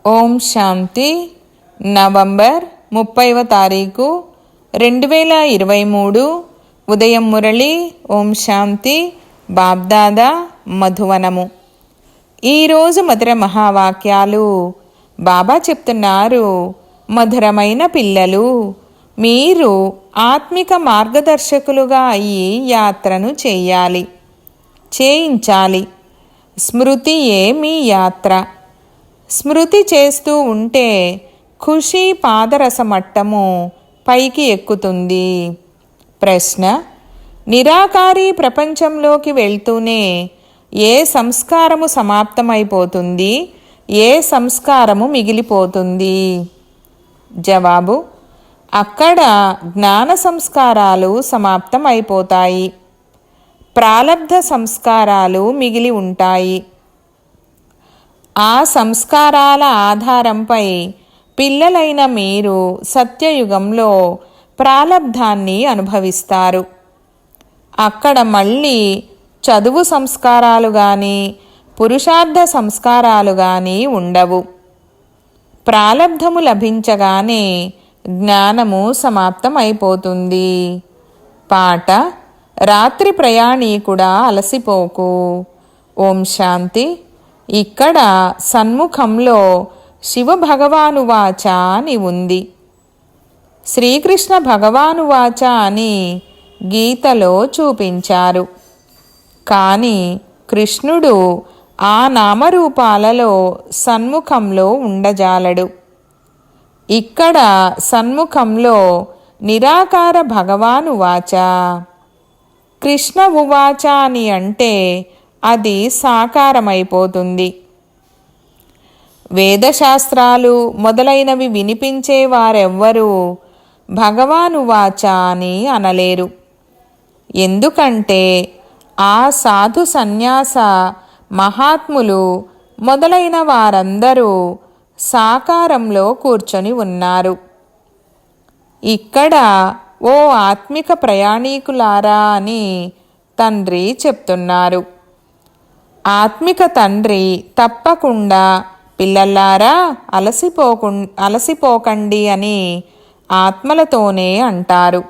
ఓం శాంతి. November 30వ తారీఖు 2023 ఉదయం మురళి. ఓం శాంతి. బాబ్దాదా మధువనము. ఈరోజు మధుర మహావాక్యాలు. బాబా చెప్తున్నారు, మధురమైన పిల్లలు, మీరు ఆత్మిక మార్గదర్శకులుగా అయ్యి యాత్రను చేయించాలి. స్మృతియే మీ యాత్ర. స్మృతి చేస్తూ ఉంటే ఖుషీ పాదరసమట్టము పైకి ఎక్కుతుంది. ప్రశ్న: నిరాకారి ప్రపంచంలోకి వెళ్తూనే ఏ సంస్కారము సమాప్తమైపోతుంది, ఏ సంస్కారము మిగిలిపోతుంది? జవాబు: అక్కడ జ్ఞాన సంస్కారాలు సమాప్తం అయిపోతాయి, ప్రాలబ్ధ సంస్కారాలు మిగిలి ఉంటాయి. ఆ సంస్కారాల ఆధారంపై పిల్లలైన మీరు సత్యయుగంలో ప్రాలబ్ధాన్ని అనుభవిస్తారు. అక్కడ మళ్ళీ చదువు సంస్కారాలు కానీ పురుషార్థ సంస్కారాలు కానీ ఉండవు. ప్రాలబ్ధము లభించగానే జ్ఞానము సమాప్తం అయిపోతుంది. పాట: రాత్రి ప్రయాణీకుడా అలసిపోకు. ఓం శాంతి. ఇక్కడ సన్ముఖంలో శివభగవానువాచ అని ఉంది. శ్రీకృష్ణ భగవానువాచ అని గీతలో చూపించారు. కానీ కృష్ణుడు ఆ నామరూపాలలో సన్ముఖంలో ఉండజాలడు. ఇక్కడ సన్ముఖంలో నిరాకార భగవానువాచ. కృష్ణ ఉవాచ అని అంటే అది సాకారమైపోతుంది. వేదశాస్త్రాలు మొదలైనవి వినిపించే వారెవ్వరూ భగవానువాచ అని అనలేరు. ఎందుకంటే ఆ సాధు సన్యాస మహాత్ములు మొదలైన వారందరూ సాకారంలో కూర్చొని ఉన్నారు. ఇక్కడ ఓ ఆత్మిక ప్రయాణీకులారా అని తండ్రి చెప్తున్నారు. ఆత్మిక తండ్రి తప్పకుండా పిల్లలారా అలసిపోకండి అని ఆత్మలతోనే అంటారు.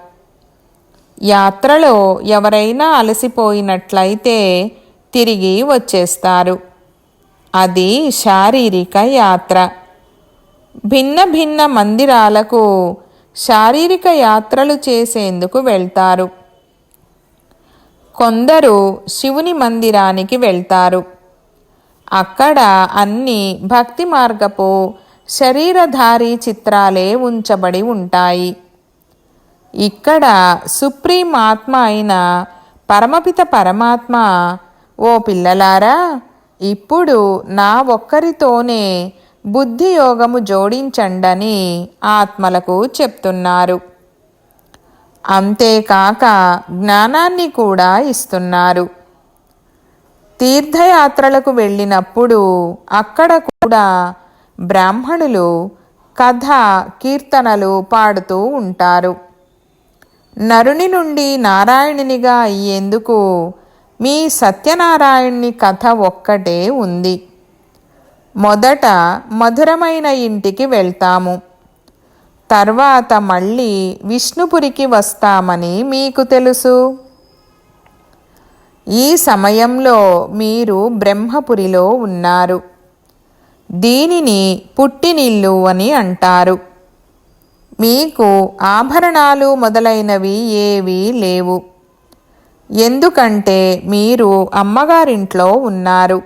యాత్రలో ఎవరైనా అలసిపోయినట్లయితే తిరిగి వచ్చేస్తారు. అది శారీరక యాత్ర. భిన్న భిన్న మందిరాలకు శారీరక యాత్రలు చేసేందుకు వెళ్తారు. కొందరు శివుని మందిరానికి వెళ్తారు. అక్కడ అన్ని భక్తి మార్గపు శరీరధారి చిత్రాలే ఉంచబడి ఉంటాయి. ఇక్కడ సుప్రీం ఆత్మ అయిన పరమపిత పరమాత్మ, ఓ పిల్లలారా, ఇప్పుడు నా ఒక్కరితోనే బుద్ధి యోగము జోడించండని ఆత్మలకు చెప్తున్నారు. అంతేకాక జ్ఞానాన్ని కూడా ఇస్తున్నారు. తీర్థయాత్రలకు వెళ్ళినప్పుడు అక్కడ కూడా బ్రాహ్మణులు కథ కీర్తనలు పాడుతూ ఉంటారు. నరుని నుండి నారాయణునిగా అయ్యేందుకు మీ సత్యనారాయణుని కథ ఒక్కటే ఉంది. మొదట మధురమైన ఇంటికి వెళ్తాము, తర్వాత మళ్ళీ విష్ణుపురికి వస్తామని మీకు తెలుసు. ఈ సమయంలో మీరు బ్రహ్మపురిలో ఉన్నారు. దీనిని పుట్టినిల్లు అని అంటారు. మీకు ఆభరణాలు మొదలైనవి ఏవీ లేవు. ఎందుకంటే మీరు అమ్మగారింట్లో ఉన్నారు.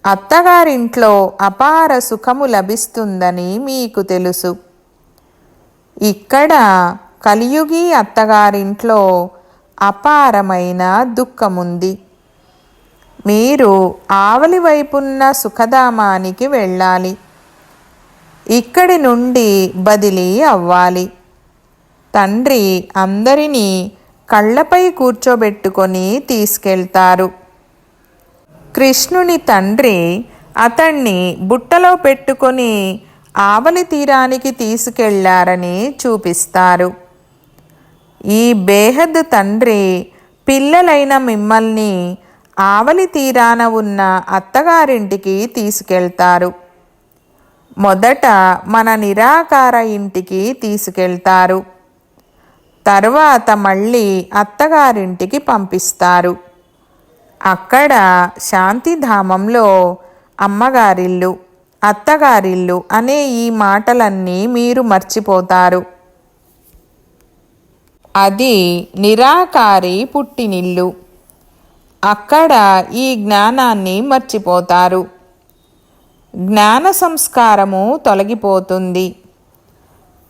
అత్తగారింట్లో అపార సుఖము లభిస్తుందని మీకు తెలుసు. ఇక్కడ కలియుగి అత్తగారింట్లో అపారమైన దుఃఖముంది. మీరు ఆవలి వైపున్న సుఖధామానికి వెళ్ళాలి. ఇక్కడి నుండి బదిలీ అవ్వాలి. తండ్రి అందరినీ కళ్ళపై కూర్చోబెట్టుకొని తీసుకెళ్తారు. కృష్ణుని తండ్రి అతన్ని బుట్టలో పెట్టుకొని ఆవలి తీరానికి తీసుకెళ్లారని చూపిస్తారు. ఈ బేహద్ తండ్రి పిల్లలైన మిమ్మల్ని ఆవలి తీరాన ఉన్న అత్తగారింటికి తీసుకెళ్తారు. మొదట మన నిరాకార ఇంటికి తీసుకెళ్తారు. తర్వాత మళ్ళీ అత్తగారింటికి పంపిస్తారు. అక్కడ శాంతిధామంలో అమ్మగారిల్లు, అత్తగారిల్లు అనే ఈ మాటలన్నీ మీరు మర్చిపోతారు. అది నిరాకారి పుట్టినిల్లు. అక్కడ ఈ జ్ఞానాన్ని మర్చిపోతారు. జ్ఞాన సంస్కారము తొలగిపోతుంది.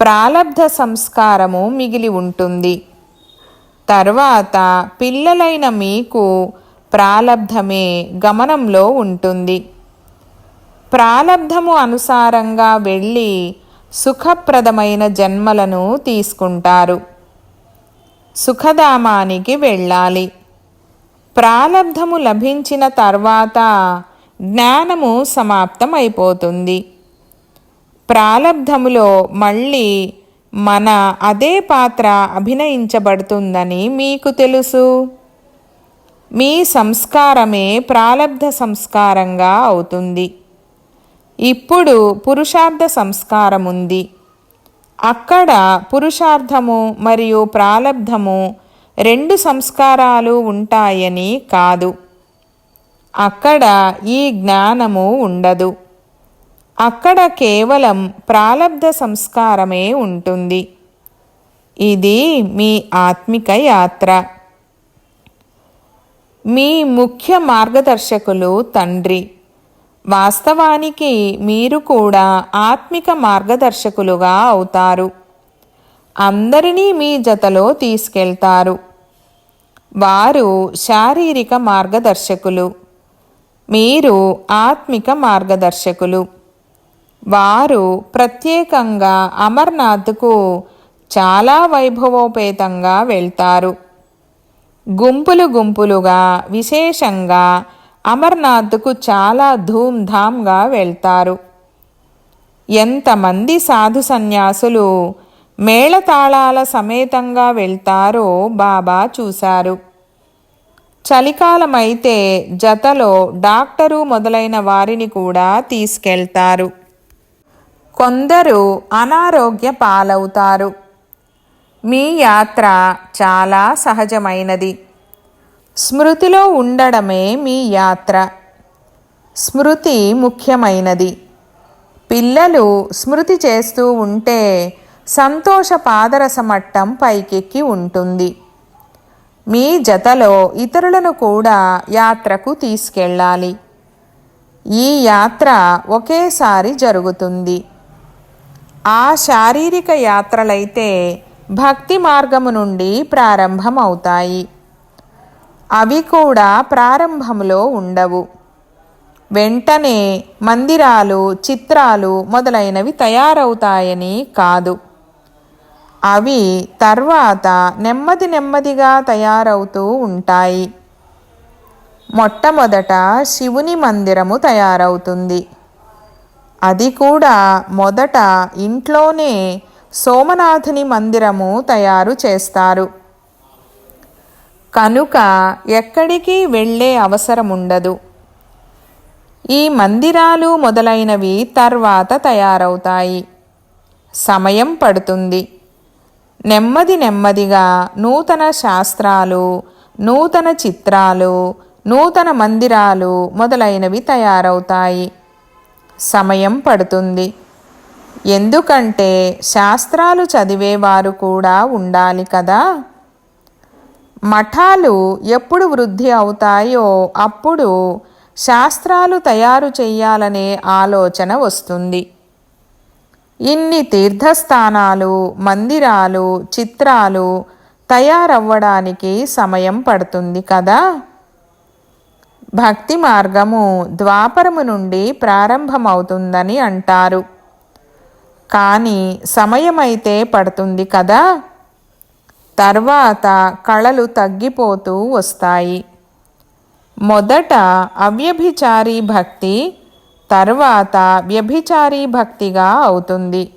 ప్రాలబ్ధ సంస్కారము మిగిలి ఉంటుంది. తర్వాత పిల్లలైన మీకు ప్రాలబ్ధమే గమనంలో ఉంటుంది. ప్రాలబ్ధము అనుసారంగా వెళ్ళి సుఖప్రదమైన జన్మలను తీసుకుంటారు. సుఖధామానికి వెళ్ళాలి. ప్రాలబ్ధము లభించిన తర్వాత జ్ఞానము సమాప్తం అయిపోతుంది. ప్రాలబ్ధములో మళ్ళీ మన అదే పాత్ర అభినయించబడుతుందని మీకు తెలుసు. మీ సంస్కారమే ప్రాలబ్ధ సంస్కారంగా అవుతుంది. ఇప్పుడు పురుషార్థ సంస్కారం ఉంది. అక్కడ పురుషార్థము మరియు ప్రాలబ్ధము రెండు సంస్కారాలు ఉంటాయని కాదు. అక్కడ ఈ జ్ఞానము ఉండదు. అక్కడ కేవలం ప్రాలబ్ధ సంస్కారమే ఉంటుంది. ఇది మీ ఆత్మిక యాత్ర. మీ ముఖ్య మార్గదర్శకులు తండ్రి. వాస్తవానికి మీరు కూడా ఆత్మిక మార్గదర్శకులుగా అవుతారు. అందరినీ మీ జతలో తీసుకెళ్తారు. వారు శారీరక మార్గదర్శకులు, మీరు ఆత్మిక మార్గదర్శకులు. వారు ప్రత్యేకంగా అమర్నాథ్కు చాలా వైభవోపేతంగా వెళ్తారు. గుంపులు గుంపులుగా విశేషంగా అమర్నాథ్కు చాలా ధూమ్ధామ్గా వెళ్తారు. ఎంతమంది సాధు సన్యాసులు మేళతాళాల సమేతంగా వెళ్తారో బాబా చూశారు. చలికాలమైతే జతలో డాక్టరు మొదలైన వారిని కూడా తీసుకెళ్తారు. కొందరు అనారోగ్య పాలవుతారు. మీ యాత్ర చాలా సహజమైనది. స్మృతిలో ఉండడమే మీ యాత్ర. స్మృతి ముఖ్యమైనది. పిల్లలు స్మృతి చేస్తూ ఉంటే సంతోష పాదరస మట్టం పైకెక్కి ఉంటుంది. మీ జతలో ఇతరులను కూడా యాత్రకు తీసుకెళ్ళాలి. ఈ యాత్ర ఒకేసారి జరుగుతుంది. ఆ శారీరక యాత్రలైతే భక్తి మార్గము నుండి ప్రారంభమవుతాయి. అవి కూడా ప్రారంభంలో ఉండవు. వెంటనే మందిరాలు, చిత్రాలు మొదలైనవి తయారవుతాయని కాదు. అవి తర్వాత నెమ్మది నెమ్మదిగా తయారవుతూ ఉంటాయి. మొట్టమొదట శివుని మందిరము తయారవుతుంది. అది కూడా మొదట ఇంట్లోనే సోమనాథుని మందిరము తయారు చేస్తారు. కనుక ఎక్కడికి వెళ్ళే అవసరముండదు. ఈ మందిరాలు మొదలైనవి తర్వాత తయారవుతాయి. సమయం పడుతుంది. నెమ్మది నెమ్మదిగా నూతన శాస్త్రాలు, నూతన చిత్రాలు, నూతన మందిరాలు మొదలైనవి తయారవుతాయి. సమయం పడుతుంది. ఎందుకంటే శాస్త్రాలు చదివేవారు కూడా ఉండాలి కదా. మఠాలు ఎప్పుడు వృద్ధి అవుతాయో అప్పుడు శాస్త్రాలు తయారు చెయ్యాలనే ఆలోచన వస్తుంది. ఇన్ని తీర్థస్థానాలు, మందిరాలు, చిత్రాలు తయారవ్వడానికి సమయం పడుతుంది కదా. భక్తి మార్గము ద్వాపరము నుండి ప్రారంభమవుతుందని అంటారు. కానీ సమయమైతే పడుతుంది కదా. తర్వాత కళలు తగ్గిపోతూ వస్తాయి. మొదట అవ్యభిచారీ భక్తి, తర్వాత వ్యభిచారీ భక్తిగా అవుతుంది.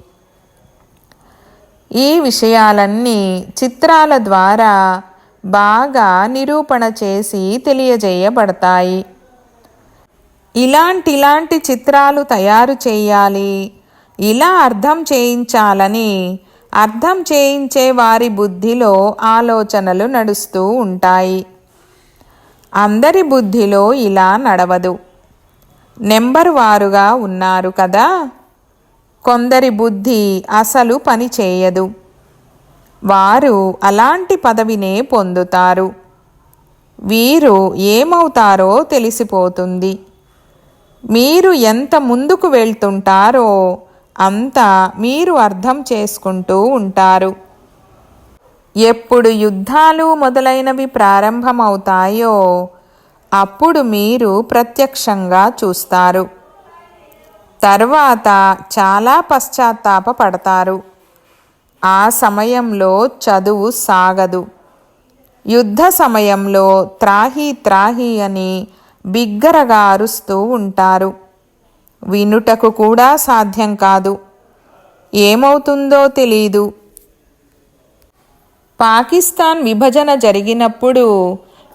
ఈ విషయాలన్నీ చిత్రాల ద్వారా బాగా నిరూపణ చేసి తెలియజేయబడతాయి. ఇలాంటి చిత్రాలు తయారు చేయాలి, ఇలా అర్థం చేయించాలని అర్థం చేయించే వారి బుద్ధిలో ఆలోచనలు నడుస్తూ ఉంటాయి. అందరి బుద్ధిలో ఇలా నడవదు. నెంబర్ వారుగా ఉన్నారు కదా. కొందరి బుద్ధి అసలు పని చేయదు. వారు అలాంటి పదవినే పొందుతారు. వీరు ఏమవుతారో తెలిసిపోతుంది. మీరు ఎంత ముందుకు వెళ్తుంటారో అంత మీరు అర్థం చేసుకుంటూ ఉంటారు. ఎప్పుడు యుద్ధాలు మొదలైనవి ప్రారంభమవుతాయో అప్పుడు మీరు ప్రత్యక్షంగా చూస్తారు. తర్వాత చాలా పశ్చాత్తాపపడతారు. ఆ సమయంలో చదువు సాగదు. యుద్ధ సమయంలో త్రాహి త్రాహి అని బిగ్గరగా అరుస్తూ ఉంటారు. వినుటకు కూడా సాధ్యం కాదు. ఏమవుతుందో తెలీదు. పాకిస్తాన్ విభజన జరిగినప్పుడు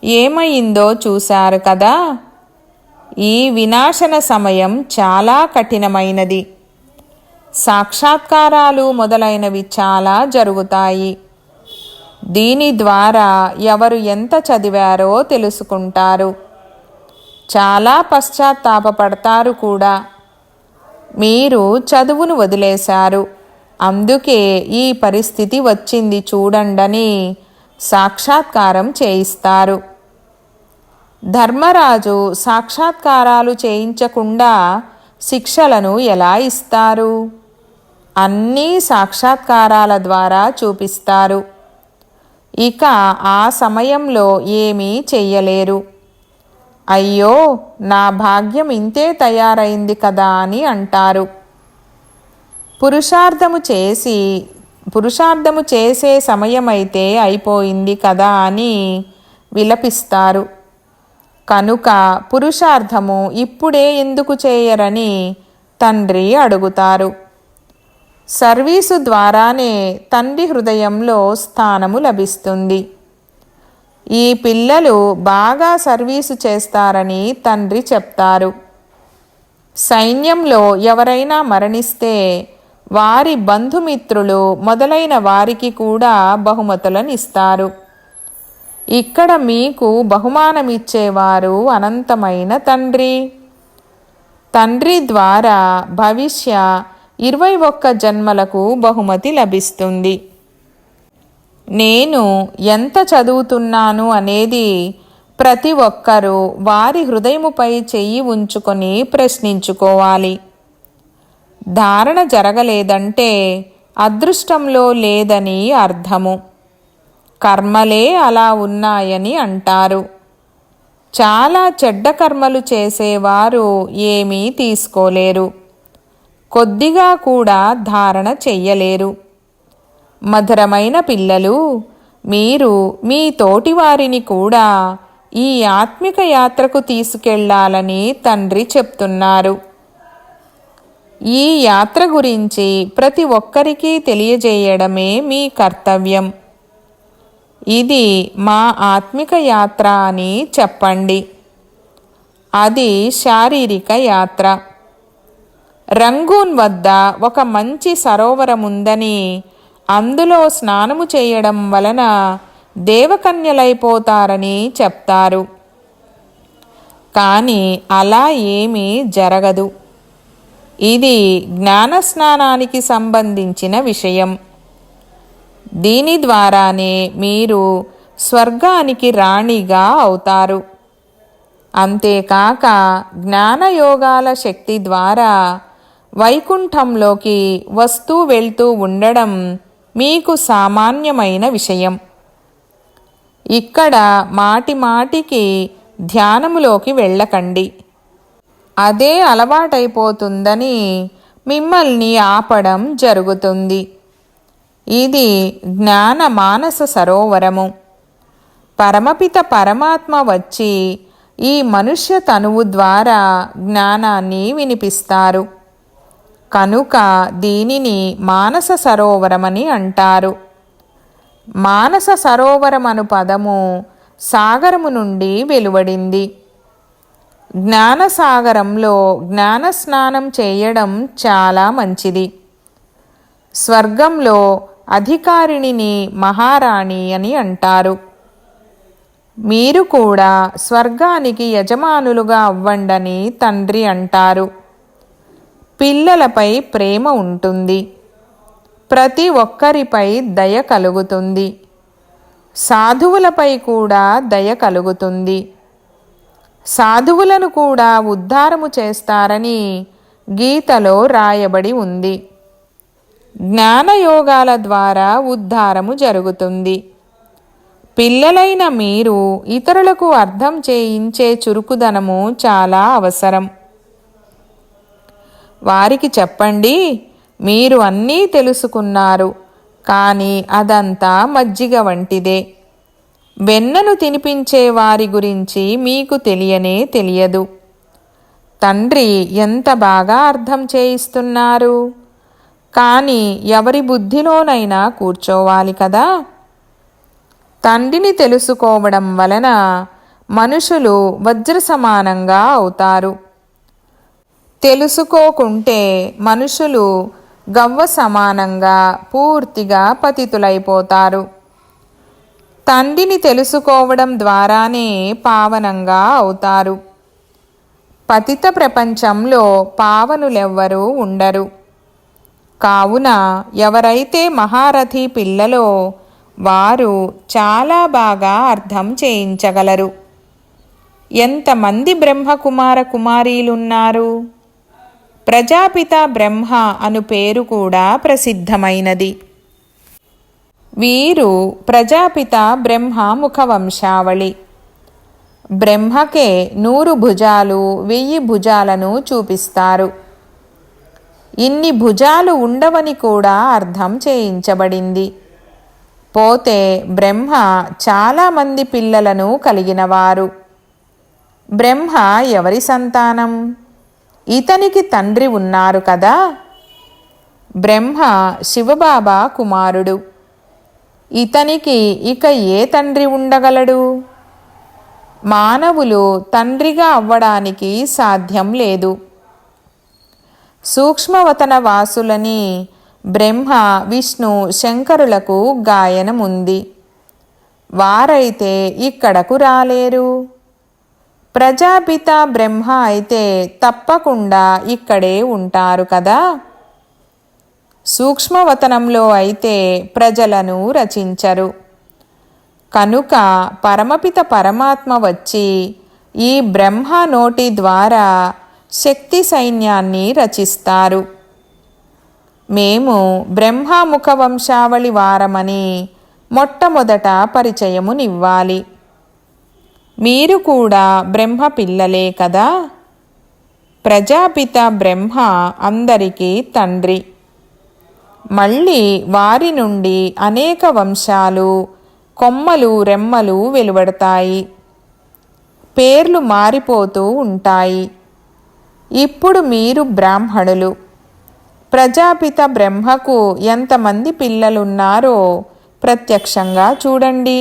ఏమైందో చూశారు కదా. ఈ వినాశన సమయం చాలా కఠినమైనది. సాక్షాత్కారాలు మొదలైనవి చాలా జరుగుతాయి. దీని ద్వారా ఎవరు ఎంత చదివారో తెలుసుకుంటారు. చాలా పశ్చాత్తాపపడతారు కూడా. మీరు చదువును వదిలేశారు, అందుకే ఈ పరిస్థితి వచ్చింది చూడండని సాక్షాత్కారం చేయిస్తారు. ధర్మరాజు సాక్షాత్కారాలు చేయించకుండా శిక్షలను ఎలా ఇస్తారు? అన్నీ సాక్షాత్కారాల ద్వారా చూపిస్తారు. ఇక ఆ సమయంలో ఏమీ చెయ్యలేరు. అయ్యో, నా భాగ్యం ఇంతే తయారైంది కదా అని అంటారు. పురుషార్థము చేసే సమయమైతే అయిపోయింది కదా అని విలపిస్తారు. కనుక పురుషార్థము ఇప్పుడే ఎందుకు చేయరని తండ్రి అడుగుతారు. సర్వీసు ద్వారానే తండ్రి హృదయంలో స్థానము లభిస్తుంది. ఈ పిల్లలు బాగా సర్వీసు చేస్తారని తండ్రి చెప్తారు. సైన్యంలో ఎవరైనా మరణిస్తే వారి బంధుమిత్రులు మొదలైన వారికి కూడా బహుమతులను ఇస్తారు. ఇక్కడ మీకు బహుమానమిచ్చేవారు అనంతమైన తండ్రి. తండ్రి ద్వారా భవిష్య 21 జన్మలకు బహుమతి లభిస్తుంది. నేను ఎంత చదువుతున్నాను అనేది ప్రతి ఒక్కరూ వారి హృదయముపై చెయ్యి ఉంచుకొని ప్రశ్నించుకోవాలి. ధారణ జరగలేదంటే అదృష్టంలో లేదని అర్థము. కర్మలే అలా ఉన్నాయని అంటారు. చాలా చెడ్డ కర్మలు చేసేవారు ఏమీ తీసుకోలేరు. కొద్దిగా కూడా ధారణ చెయ్యలేరు. మధురమైన పిల్లలు, మీరు మీ తోటివారిని కూడా ఈ ఆత్మిక యాత్రకు తీసుకెళ్లాలని తండ్రి చెప్తున్నారు. ఈ యాత్ర గురించి ప్రతి ఒక్కరికి తెలియజేయడమే మీ కర్తవ్యం. ఇది మా ఆత్మిక యాత్ర అని చెప్పండి. అది శారీరక యాత్ర. రంగూన్ వద్ద ఒక మంచి సరోవరం ఉందని, అందులో స్నానము చేయడం వలన దేవకన్యలైపోతారని చెప్తారు. కానీ అలా ఏమీ జరగదు. ఇది జ్ఞానస్నానానికి సంబంధించిన విషయం. దీని ద్వారానే మీరు స్వర్గానికి రాణిగా అవుతారు. అంతేకాక జ్ఞానయోగాల శక్తి ద్వారా వైకుంఠంలోకి వస్తూ వెళ్తూ ఉండడం మీకు సామాన్యమైన విషయం. ఇక్కడ మాటిమాటికి ధ్యానములోకి వెళ్ళకండి. అదే అలవాటైపోతుందని మిమ్మల్ని ఆపడం జరుగుతుంది. ఇది జ్ఞాన మానస సరోవరము. పరమపిత పరమాత్మ వచ్చి ఈ మనుష్య తనువు ద్వారా జ్ఞానాన్ని వినిపిస్తారు. కనుక దీనిని మానస సరోవరమని అంటారు. మానస సరోవరమను పదము సాగరము నుండి వెలువడింది. జ్ఞానసాగరంలో జ్ఞానస్నానం చేయడం చాలా మంచిది. స్వర్గంలో అధికారిణిని మహారాణి అని అంటారు. మీరు కూడా స్వర్గానికి యజమానులుగా అవ్వండని తండ్రి అంటారు. పిల్లలపై ప్రేమ ఉంటుంది. ప్రతి ఒక్కరిపై దయ కలుగుతుంది. సాధువులపై కూడా దయ కలుగుతుంది. సాధువులను కూడా ఉద్ధారము చేస్తారని గీతలో రాయబడి ఉంది. జ్ఞానయోగాల ద్వారా ఉద్ధారము జరుగుతుంది. పిల్లలైన మీరు ఇతరులకు అర్థం చేయించే చురుకుదనము చాలా అవసరం. వారికి చెప్పండి, మీరు అన్నీ తెలుసుకున్నారు, కానీ అదంతా మజ్జిగ వంటిదే. వెన్నను తినిపించే వారి గురించి మీకు తెలియనే తెలియదు. తండ్రి ఎంత బాగా అర్థం చేయిస్తున్నారు, కానీ ఎవరి బుద్ధిలోనైనా కూర్చోవాలి కదా. తండ్రిని తెలుసుకోవడం వలన మనుషులు వజ్ర సమానంగా అవుతారు. తెలుసుకోకుంటే మనుషులు గవ్వ సమానంగా పూర్తిగా పతితులైపోతారు. తండ్రిని తెలుసుకోవడం ద్వారానే పావనంగా అవుతారు. పతిత ప్రపంచంలో పావనులెవ్వరూ ఉండరు. కావున ఎవరైతే మహారథి పిల్లలో వారు చాలా బాగా అర్థం చేయించగలరు. ఎంతమంది బ్రహ్మకుమార కుమారీలున్నారు? ప్రజాపిత బ్రహ్మ అను పేరు కూడా ప్రసిద్ధమైనది. వీరు ప్రజాపిత బ్రహ్మ ముఖవంశావళి. బ్రహ్మకే 100 భుజాలు 1000 భుజాలను చూపిస్తారు. ఇన్ని భుజాలు ఉండవని కూడా అర్థం చేయించబడింది. పోతే బ్రహ్మ చాలామంది పిల్లలను కలిగినవారు. బ్రహ్మ ఎవరి సంతానం? ఇతనికి తండ్రి ఉన్నారు కదా. బ్రహ్మ శివబాబా కుమారుడు. ఇతనికి ఇక ఏ తండ్రి ఉండగలడు? మానవులు తండ్రిగా అవ్వడానికి సాధ్యం లేదు. సూక్ష్మవతన వాసులని బ్రహ్మ విష్ణు శంకరులకు గాయనముంది. వారైతే ఇక్కడకు రాలేరు. ప్రజాపిత బ్రహ్మ అయితే తప్పకుండా ఇక్కడే ఉంటారు కదా. సూక్ష్మవతనంలో అయితే ప్రజలను రచించరు. కనుక పరమపిత పరమాత్మ వచ్చి ఈ బ్రహ్మ నోటి ద్వారా శక్తి సైన్యాన్ని రచిస్తారు. మేము బ్రహ్మముఖ వంశావళి వారమని మొట్టమొదట పరిచయమునివ్వాలి. మీరు కూడా బ్రహ్మ పిల్లలే కదా. ప్రజాపిత బ్రహ్మ అందరికీ తండ్రి. మళ్ళీ వారి నుండి అనేక వంశాలు, కొమ్మలు, రెమ్మలు వెలువడతాయి. పేర్లు మారిపోతూ ఉంటాయి. ఇప్పుడు మీరు బ్రాహ్మణులు. ప్రజాపిత బ్రహ్మకు ఎంతమంది పిల్లలున్నారో ప్రత్యక్షంగా చూడండి.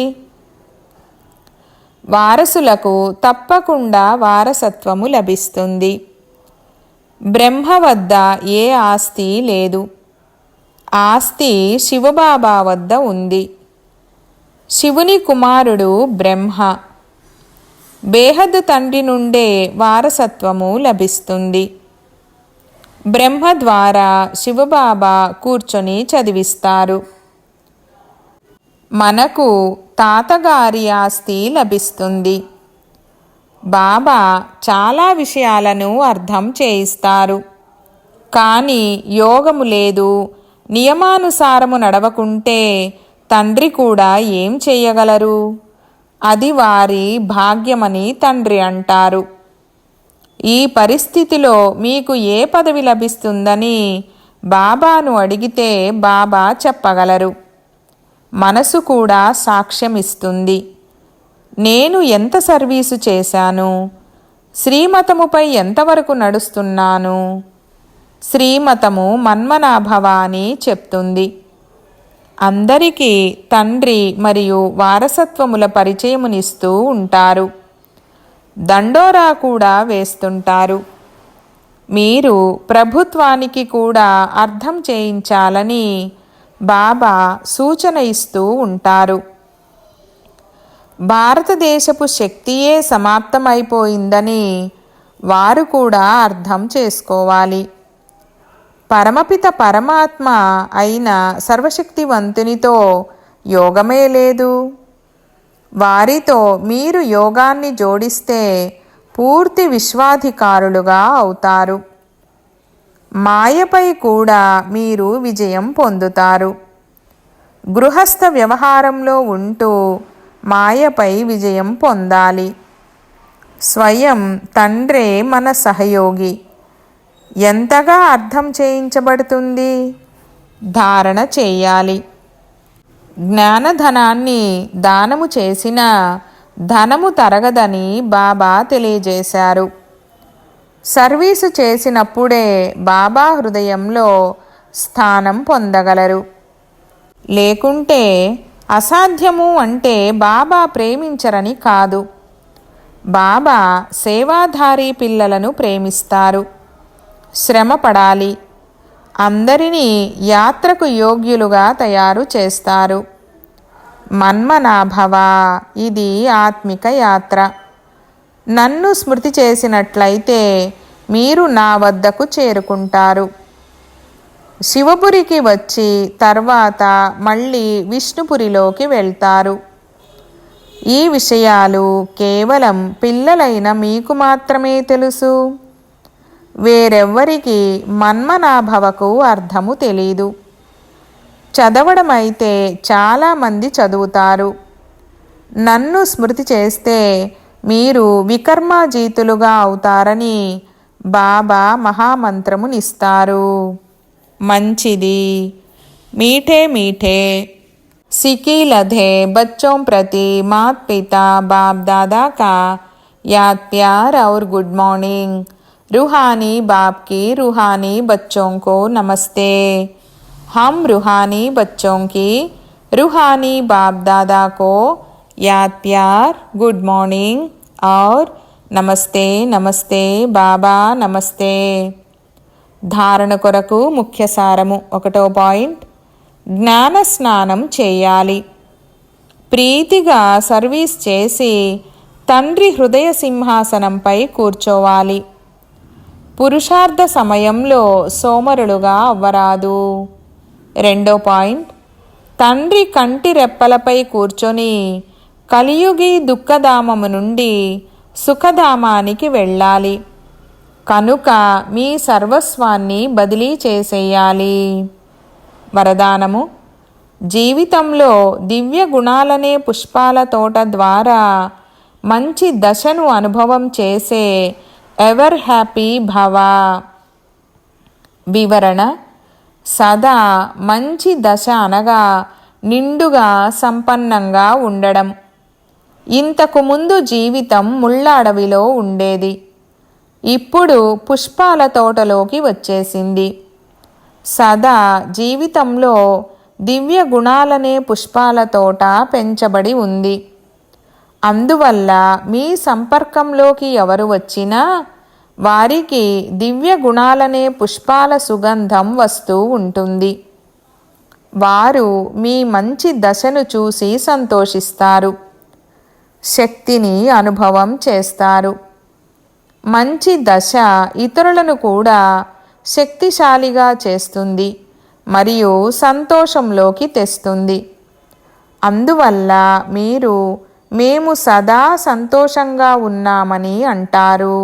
వారసులకు తప్పకుండా వారసత్వము లభిస్తుంది. బ్రహ్మ వద్ద ఏ ఆస్తి లేదు. ఆస్తి శివబాబా వద్ద ఉంది. శివుని కుమారుడు బ్రహ్మ. బేహద్ తండ్రి నుండే వారసత్వము లభిస్తుంది. బ్రహ్మ ద్వారా శివబాబా కూర్చొని చదివిస్తారు. మనకు తాతగారి ఆస్తి లభిస్తుంది. బాబా చాలా విషయాలను అర్థం చేయిస్తారు. కానీ యోగము లేదు, నియమానుసారము నడవకుంటే తండ్రి కూడా ఏం చెయ్యగలరు? అది వారి భాగ్యమని తండ్రి అంటారు. ఈ పరిస్థితిలో మీకు ఏ పదవి లభిస్తుందని బాబాను అడిగితే బాబా చెప్పగలరు. మనసు కూడా సాక్ష్యమిస్తుంది. నేను ఎంత సర్వీసు చేశాను, శ్రీమతముపై ఎంతవరకు నడుస్తున్నాను. శ్రీమతము మన్మనాభవ అని చెప్తుంది. అందరికీ తండ్రి మరియు వారసత్వముల పరిచయమునిస్తూ ఉంటారు. దండోరా కూడా వేస్తుంటారు. మీరు ప్రభుత్వానికి కూడా అర్థం చేయించాలని బాబా సూచన ఇస్తూ ఉంటారు. భారతదేశపు శక్తియే సమాప్తమైపోయిందని వారు కూడా అర్థం చేసుకోవాలి. పరమపిత పరమాత్మ అయిన సర్వశక్తివంతునితో యోగమే లేదు. వారితో మీరు యోగాన్ని జోడిస్తే పూర్తి విశ్వాధికారులుగా అవుతారు. మాయపై కూడా మీరు విజయం పొందుతారు. గృహస్థ వ్యవహారంలో ఉంటూ మాయపై విజయం పొందాలి. స్వయం తండ్రే మన సహయోగి. ఎంతగా అర్థం చేయించబడుతుంది? ధారణ చేయాలి. జ్ఞానధనాన్ని దానము చేసిన ధనము తరగదని బాబా తెలియజేశారు. సర్వీసు చేసినప్పుడే బాబా హృదయంలో స్థానం పొందగలరు. లేకుంటే అసాధ్యము అంటే బాబా ప్రేమించరని కాదు. బాబా సేవాధారీ పిల్లలను ప్రేమిస్తారు. శ్రమ పడాలి. అందరినీ యాత్రకు యోగ్యులుగా తయారు చేస్తారు. మన్మనాభవ, ఇది ఆత్మిక యాత్ర. నన్ను స్మృతి చేసినట్లయితే మీరు నా వద్దకు చేరుకుంటారు. శివపురికి వచ్చి తర్వాత మళ్ళీ విష్ణుపురిలోకి వెళ్తారు. ఈ విషయాలు కేవలం పిల్లలైన మీకు మాత్రమే తెలుసు. వేరెవ్వరికి మన్మనాభవకు అర్థము తెలీదు. చదవడమైతే చాలామంది చదువుతారు. నన్ను స్మృతి చేస్తే మీరు వికర్మాజీతులుగా అవుతారని బాబా మహామంత్రమునిస్తారు. మంచిది. మీఠే మీఠే సికి లధే బచ్చోं ప్రతి मात पिता बाप दादा का याद प्यार और गुड मॉर्निंग. रूहानी बाप की रूहानी बच्चों को नमस्ते. हम रूहानी बच्चों की रूहानी बाप दादा को याद प्यार गुड मॉर्निंग और నమస్తే నమస్తే బాబా నమస్తే. ధారణ కొరకు ముఖ్య సారము. 1వ పాయింట్, జ్ఞాన స్నానం చేయాలి. ప్రీతిగా సర్వీస్ చేసి తండ్రి హృదయ సింహాసనంపై కూర్చోవాలి. పురుషార్థ సమయంలో సోమరులుగా అవ్వరాదు. 2వ పాయింట్, తండ్రి కంటి రెప్పలపై కూర్చొని కలియుగి దుఃఖధామము నుండి సుఖధామానికి వెళ్ళాలి. కనుక మీ సర్వస్వాన్ని బదిలీ చేసేయాలి. వరదానము: జీవితంలో దివ్య గుణాలనే పుష్పాల తోట ద్వారా మంచి దశను అనుభవం చేసే ఎవర్ హ్యాపీ భవ. వివరణ: సదా మంచి దశ అనగా నిండుగా సంపన్నంగా ఉండడం. ఇంతకు ముందు జీవితం ముళ్ళ అడవిలో ఉండేది. ఇప్పుడు పుష్పాల తోటలోకి వచ్చేసింది. సదా జీవితంలో దివ్య గుణాలనే పుష్పాల తోట పెంచబడి ఉంది. అందువల్ల మీ సంపర్కంలోకి ఎవరు వచ్చినా వారికి దివ్య గుణాలనే పుష్పాల సుగంధం వస్తూ ఉంటుంది. వారు మీ మంచి దశను చూసి సంతోషిస్తారు. శక్తిని అనుభవం చేస్తారు. మంచి దశ ఇతరులను కూడా శక్తిశాలిగా చేస్తుంది మరియు సంతోషంలోకి తెస్తుంది. అందువల్ల మీరు మేము సదా సంతోషంగా ఉన్నామని అంటారు.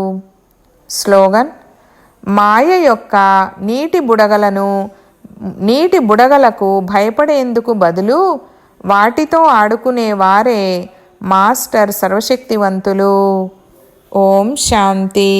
స్లోగన్: మాయ యొక్క నీటి బుడగలకు భయపడేందుకు బదులు వాటితో ఆడుకునేవారే మాస్టర్ సర్వశక్తివంతులు. ఓం శాంతి.